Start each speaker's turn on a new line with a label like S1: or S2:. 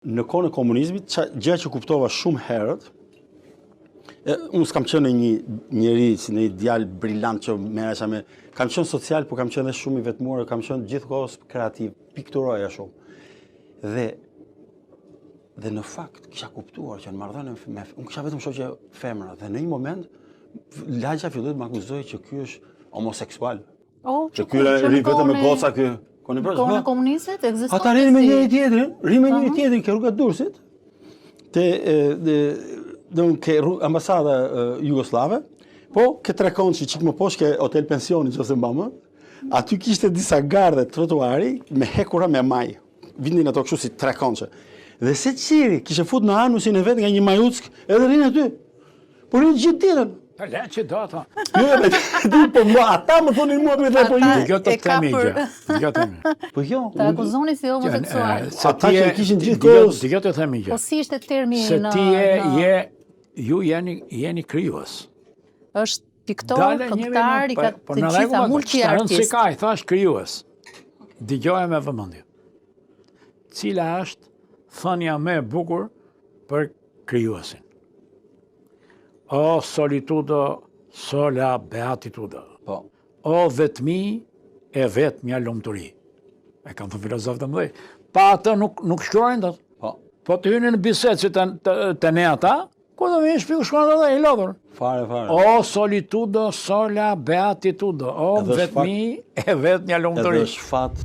S1: Në kohën e komunizmit, gjë që kuptova shumë herët, unë s'kam qenë një njeri, si një djalë brillant që merresha me... Kam qenë social, por kam qenë dhe shumë i vetmuar, kam qenë gjithkohës kreativ, pikturoja shumë. Dhe në fakt, kisha kuptuar që në marrëdhënie unë kisha vetëm shoqe femra, dhe në një moment, lagja filloi të më akuzojë që ky është homoseksual. Që ky ri vetëm me goca ky.
S2: Në kohën e komunizmit ekzistonte.
S1: Ata rinë me njëri tjetrin, ke rruga Durrësit, ke ambasada jugoslave, po ke trekonç që çik më poshtë ke hotel pensioni nëse mba më. Aty kishte disa garde trotuari me hekura me maj. Vinin ato kështu si trekonçe. Dhe secili kishte fut në anusin e vet nga një majuck, edhe rinë aty. Po rinë gjithë ditën.
S3: Le që do ata.
S1: Po ata më thonin mua me dhe po ju.
S3: Dëgjo të themi gjë.
S1: Po jo.
S2: Ta akuzoni si homoseksual.
S1: Ata që kishin gjithë kohës.
S3: Dëgjo të themi gjë.
S2: Po si ishte termi
S3: Se ju jeni krijues.
S2: Është piktor, këngëtar, i ka të gjitha multi-artist.
S3: Si ka, i thash krijues. Dëgjoja me vëmendje. Cila është thënia më e bukur për krijuesin? O solitudo, sola beatitudo.
S1: Po.
S3: O vetmi e vetmja lumturi. E kanë thënë filozofë të mëdhenj. Pa atë nuk shkruajnë dot.
S1: Po.
S3: Po të hynin në bisedë që të ne ata, ku do vinë shpiku shkruan edhe i lodhur.
S1: Fare.
S3: O solitudo, sola beatitudo. O vetmi e vetmja lumturi.
S1: Edhe është fat